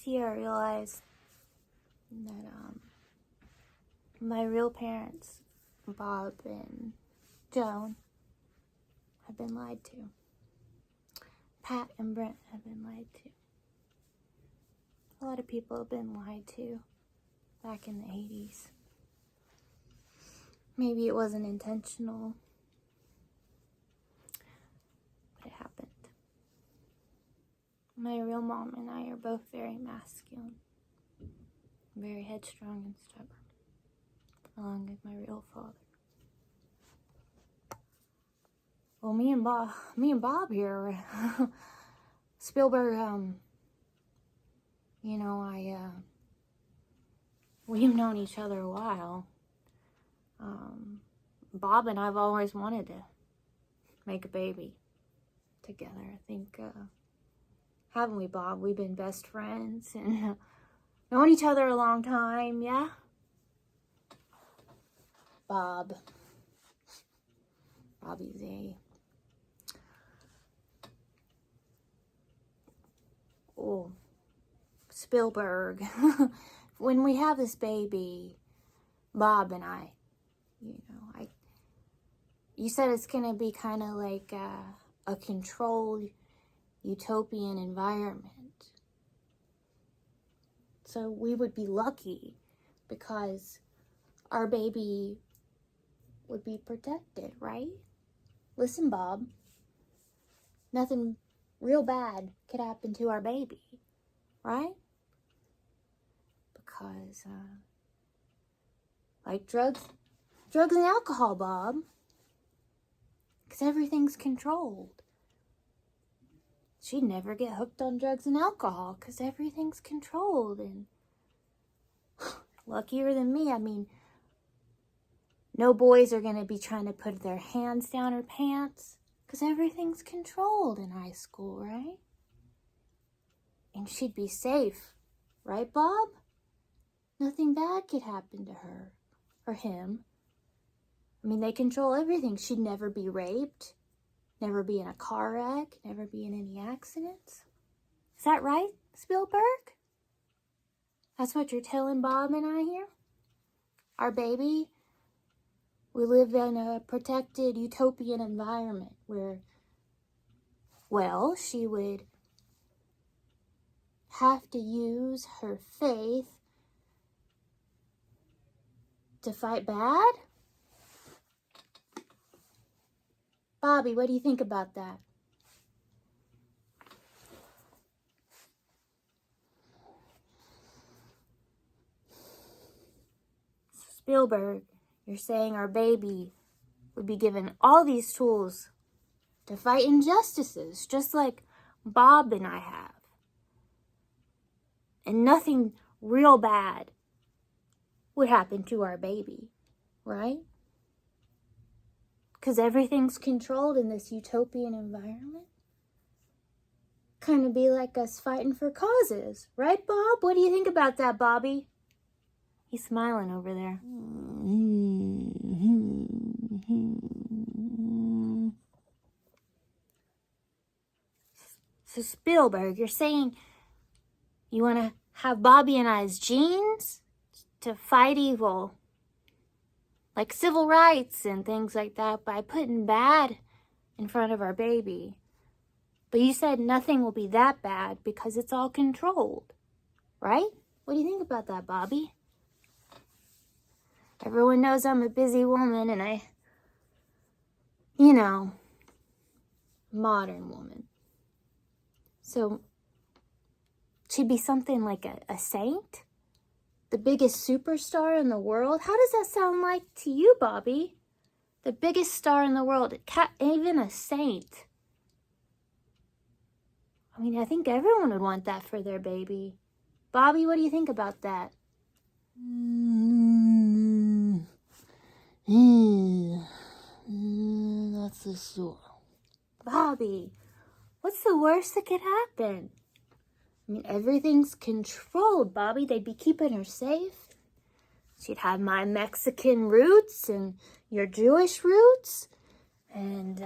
this year I realized that my real parents, Bob and Joan, have been lied to. Pat and Brent have been lied to. A lot of people have been lied to back in the 80s. Maybe it wasn't intentional, but it happened. My real mom and I are both very masculine, very headstrong and stubborn, along with my real father. Well, me and Bob here, Spielberg, we've known each other a while. Bob and I've always wanted to make a baby together. I think, haven't we, Bob? We've been best friends and known each other a long time, yeah? Bobby's Spielberg. When we have this baby, Bob and I, you said it's gonna be kind of like a controlled utopian environment. So we would be lucky because our baby would be protected, right? Listen, Bob, nothing real bad could happen to our baby, right? Because, like drugs and alcohol, Bob. Because everything's controlled. She'd never get hooked on drugs and alcohol because everything's controlled. And luckier than me, no boys are going to be trying to put their hands down her pants because everything's controlled in high school, right? And she'd be safe, right, Bob? Nothing bad could happen to her or him. They control everything. She'd never be raped, never be in a car wreck, never be in any accidents. Is that right, Spielberg? That's what you're telling Bob and I here? Our baby, we live in a protected utopian environment where, well, she would have to use her faith to fight bad? Bobby, what do you think about that? Spielberg, you're saying our baby would be given all these tools to fight injustices, just like Bob and I have. And nothing real bad would happen to our baby, right? Because everything's controlled in this utopian environment. Kind of be like us fighting for causes. Right, Bob? What do you think about that, Bobby? He's smiling over there. So Spielberg, you're saying you want to have Bobby and I's genes to fight evil, like civil rights and things like that, by putting bad in front of our baby. But you said nothing will be that bad because it's all controlled, right? What do you think about that, Bobby? Everyone knows I'm a busy woman and modern woman. So she'd be something like a saint? The biggest superstar in the world? How does that sound like to you, Bobby? The biggest star in the world, even a saint. I think everyone would want that for their baby. Bobby, what do you think about that? That's the sore. Bobby, what's the worst that could happen? Everything's controlled, Bobby. They'd be keeping her safe. She'd have my Mexican roots and your Jewish roots. And,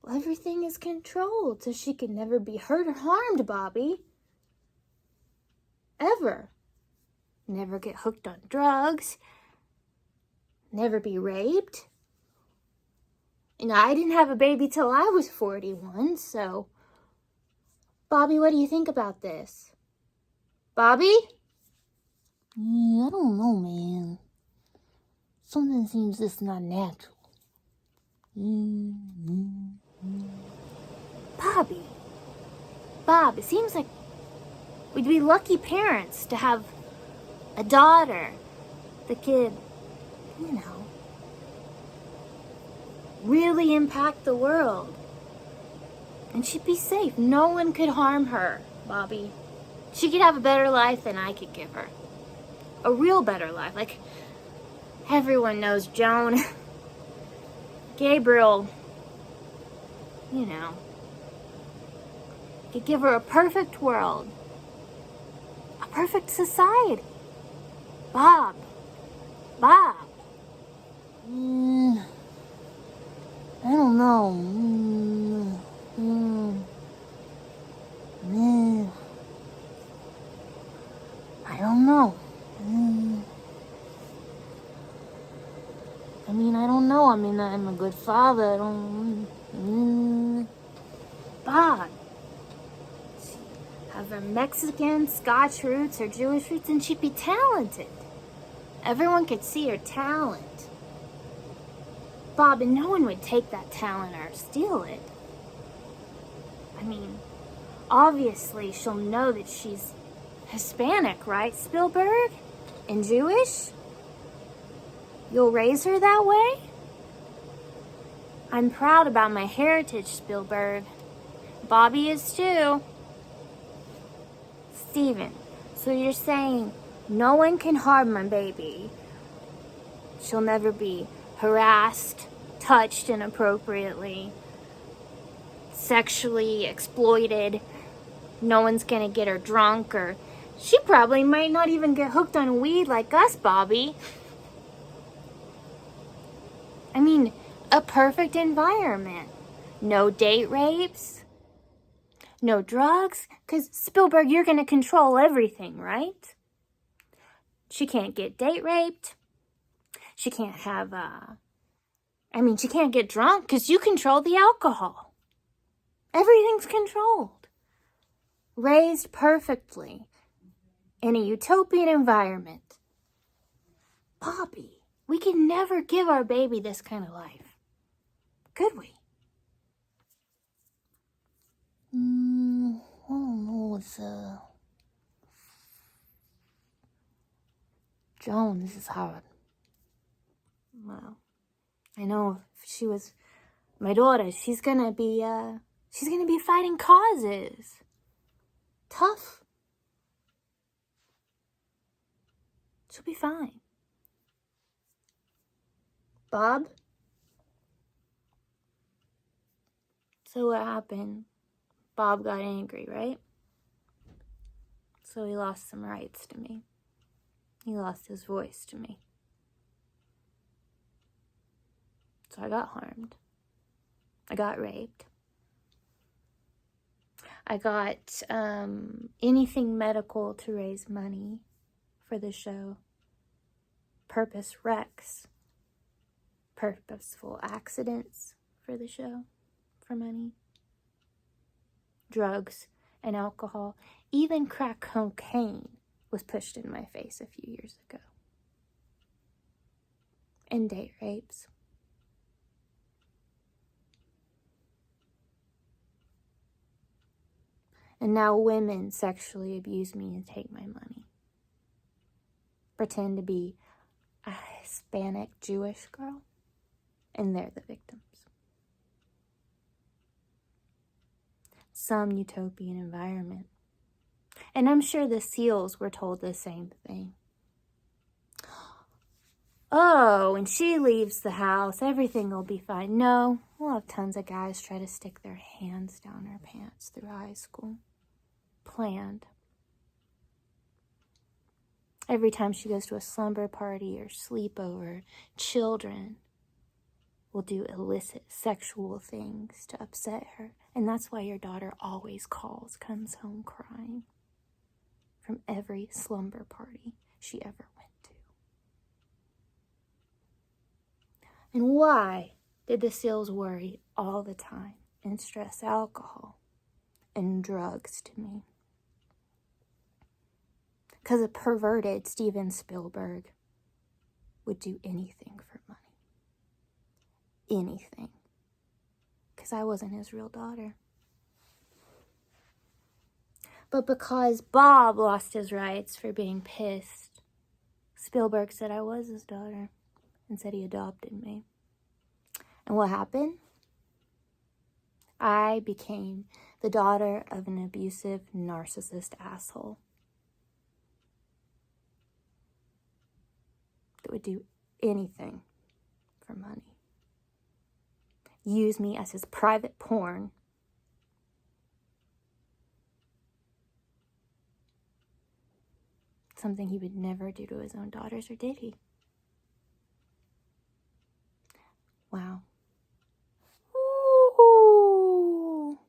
everything is controlled so she can never be hurt or harmed, Bobby. Ever. Never get hooked on drugs. Never be raped. And I didn't have a baby till I was 41, so... Bobby, what do you think about this? Bobby? I don't know, man. Something seems just not natural. Bobby. Bob, it seems like we'd be lucky parents to have a daughter that could, really impact the world. And she'd be safe. No one could harm her, Bobby. She could have a better life than I could give her. A real better life. Like everyone knows Joan. Gabriel, could give her a perfect world. A perfect society. Bob. I don't know. I don't know. I don't know. I'm a good father. I don't... Bob. Have her Mexican, Scotch roots, or Jewish roots, and she'd be talented. Everyone could see her talent. Bob, and no one would take that talent or steal it. Obviously she'll know that she's Hispanic, right, Spielberg? And Jewish? You'll raise her that way? I'm proud about my heritage, Spielberg. Bobby is too. Steven, so you're saying no one can harm my baby. She'll never be harassed, touched inappropriately, sexually exploited. No one's gonna get her drunk, or she probably might not even get hooked on weed like us, Bobby. A perfect environment. No date rapes. No drugs. 'Cause Spielberg, you're gonna control everything, right? She can't get date raped. She can't have, she can't get drunk 'cause you control the alcohol. Everything's controlled. Raised perfectly in a utopian environment. Bobby, we could never give our baby this kind of life. Could we? I don't know. Joan, this is hard. Well, I know if she was my daughter, she's gonna be fighting causes. Tough. She'll be fine. Bob? So what happened? Bob got angry, right? So he lost some rights to me. He lost his voice to me. So I got harmed. I got raped. I got anything medical to raise money for the show. Purpose wrecks. Purposeful accidents for the show for money. Drugs and alcohol. Even crack cocaine was pushed in my face a few years ago. And date rapes. And now women sexually abuse me and take my money. Pretend to be a Hispanic Jewish girl. And they're the victims. Some utopian environment. And I'm sure the SEALs were told the same thing. Oh, when she leaves the house, everything will be fine. No, we'll have tons of guys try to stick their hands down her pants through high school. Planned. Every time she goes to a slumber party or sleepover, children will do illicit sexual things to upset her. And that's why your daughter always comes home crying from every slumber party she ever went to. And why did the Seals worry all the time and stress alcohol and drugs to me? Because a perverted Steven Spielberg would do anything for money. Anything. Because I wasn't his real daughter. But because Bob lost his rights for being pissed, Spielberg said I was his daughter and said he adopted me. And what happened? I became the daughter of an abusive, narcissist asshole that would do anything for money. Use me as his private porn. Something he would never do to his own daughters, or did he? Wow. Ooh.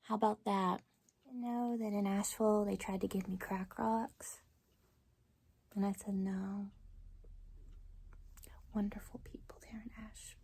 How about that? You know that in Asheville they tried to give me crack rocks? And I said no. Wonderful people there in Asheville.